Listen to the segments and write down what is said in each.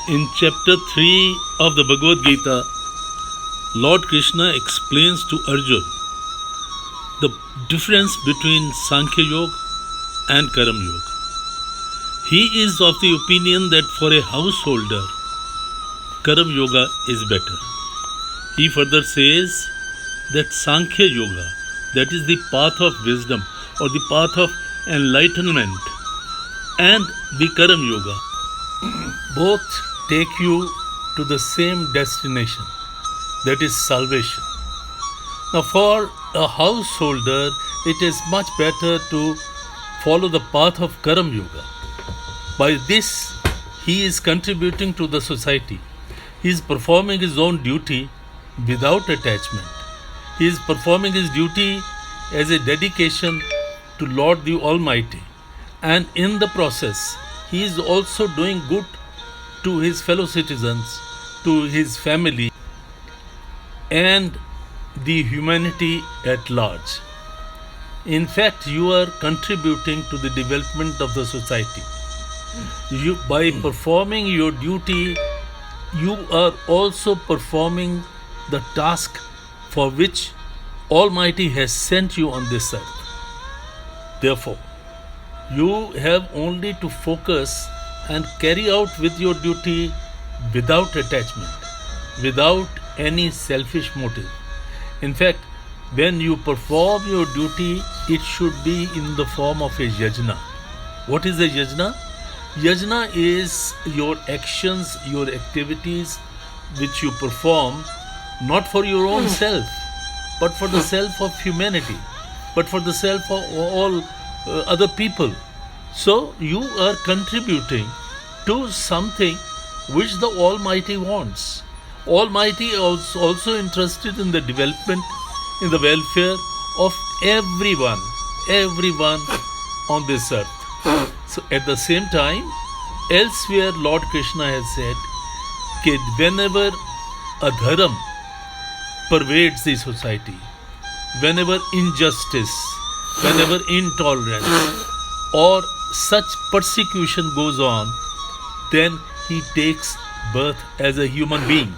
In chapter 3 of the Bhagavad Gita, Lord Krishna explains to Arjuna the difference between Sankhya Yoga and Karam Yoga. He is of the opinion that for a householder, Karam Yoga is better. He further says that Sankhya Yoga, that is the path of wisdom or the path of enlightenment, and the Karam Yoga, both take you to the same destination, that is salvation. Now, for a householder, it is much better to follow the path of Karam Yoga. By this, he is contributing to the society. He is performing his own duty without attachment. He is performing his duty as a dedication to Lord the Almighty. And in the process, he is also doing good to his fellow citizens, to his family, and the humanity at large. In fact, you are contributing to the development of the society. By performing your duty, you are also performing the task for which Almighty has sent you on this earth. Therefore, you have only to focus and carry out with your duty without attachment, without any selfish motive. In fact, when you perform your duty, it should be in the form of a yajna. What is a yajna? Yajna is your actions, your activities which you perform not for your own self, but for the self of humanity, but for the self of all other people. So you are contributing to something which the Almighty wants. Almighty is also interested in the development, in the welfare of everyone on this earth. So at the same time, elsewhere Lord Krishna has said that whenever adharam pervades the society, whenever injustice, whenever intolerance or such persecution goes on, then he takes birth as a human being.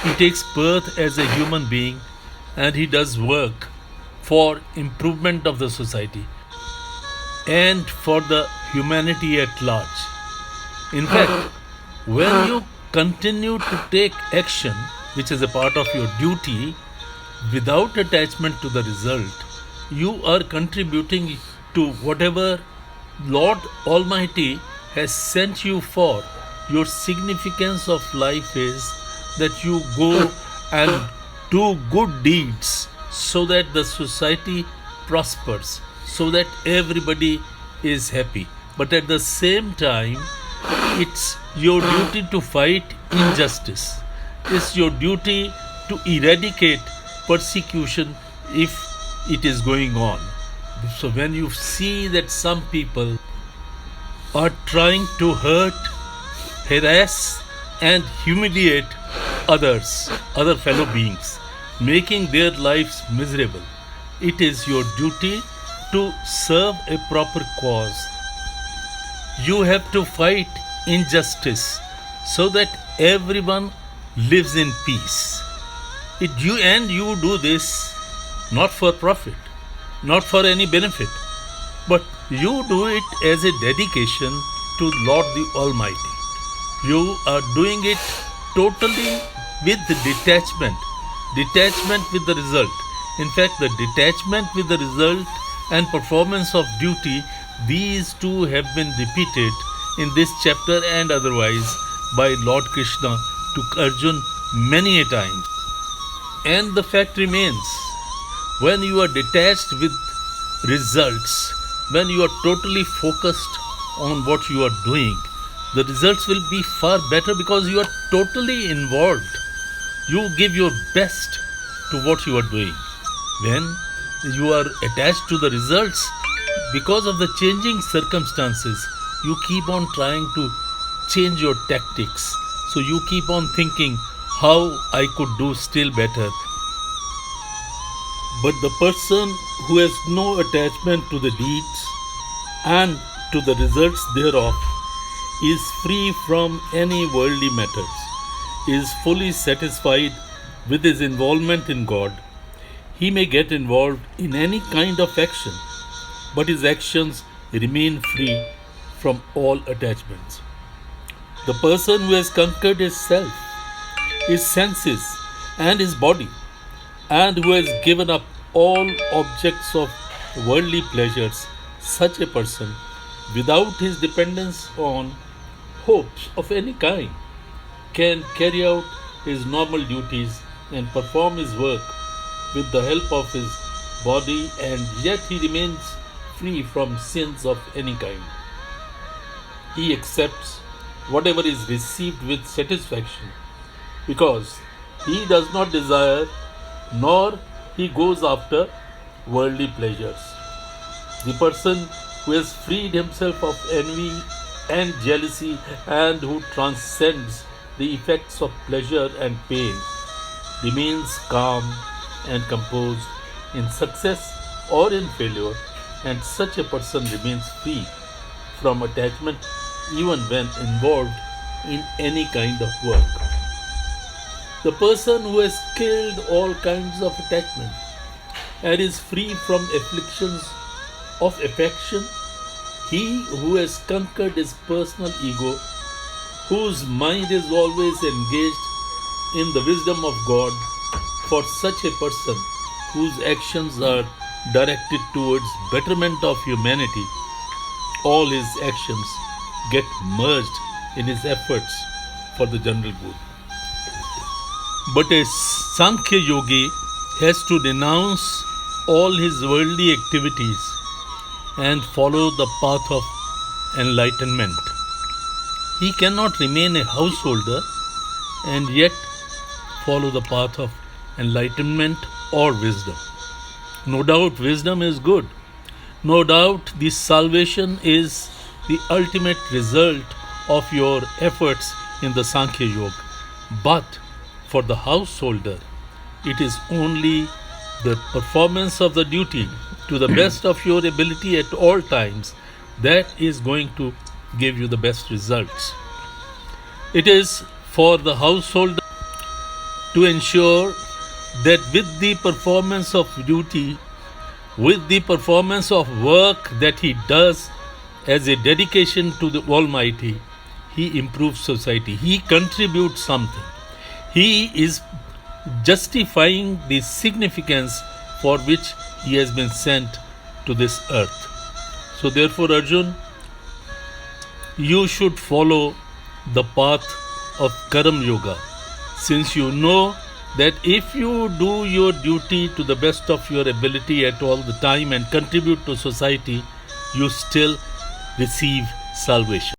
He takes birth as a human being and he does work for improvement of the society and for the humanity at large. In fact, when you continue to take action, which is a part of your duty, without attachment to the result, you are contributing to whatever Lord Almighty has sent you for. Your significance of life is that you go and do good deeds so that the society prospers, so that everybody is happy. But at the same time, it's your duty to fight injustice. It's your duty to eradicate persecution if it is going on. So when you see that some people are trying to hurt, harass and humiliate others, other fellow beings, making their lives miserable, it is your duty to serve a proper cause. You have to fight injustice so that everyone lives in peace. You do this not for profit, not for any benefit, but you do it as a dedication to Lord the Almighty. You are doing it totally with detachment with the result. In fact, the detachment with the result and performance of duty, these two have been repeated in this chapter and otherwise by Lord Krishna to Arjuna many a times. And the fact remains, when you are detached with results, when you are totally focused on what you are doing, the results will be far better because you are totally involved. You give your best to what you are doing. When you are attached to the results, because of the changing circumstances, you keep on trying to change your tactics. So you keep on thinking how I could do still better. But the person who has no attachment to the deeds and to the results thereof is free from any worldly matters, is fully satisfied with his involvement in God. He may get involved in any kind of action, but his actions remain free from all attachments. The person who has conquered his self, his senses, and his body, and who has given up all objects of worldly pleasures, such a person, without his dependence on hopes of any kind, can carry out his normal duties and perform his work with the help of his body, and yet he remains free from sins of any kind. He accepts whatever is received with satisfaction because he does not desire nor he goes after worldly pleasures. The person who has freed himself of envy and jealousy and who transcends the effects of pleasure and pain remains calm and composed in success or in failure, and such a person remains free from attachment even when involved in any kind of work. The person who has killed all kinds of attachment and is free from afflictions of affection, he who has conquered his personal ego, whose mind is always engaged in the wisdom of God, for such a person whose actions are directed towards betterment of humanity, all his actions get merged in his efforts for the general good. But a Sankhya yogi has to denounce all his worldly activities and follow the path of enlightenment. He cannot remain a householder and yet follow the path of enlightenment or wisdom. No doubt wisdom is good. No doubt the salvation is the ultimate result of your efforts in the Sankhya Yoga. But for the householder, it is only the performance of the duty to the best of your ability at all times that is going to give you the best results. It is for the householder to ensure that with the performance of duty, with the performance of work that he does as a dedication to the Almighty, he improves society. He contributes something. He is justifying the significance for which he has been sent to this earth. So therefore, Arjun, you should follow the path of Karam Yoga, since you know that if you do your duty to the best of your ability at all the time and contribute to society, you still receive salvation.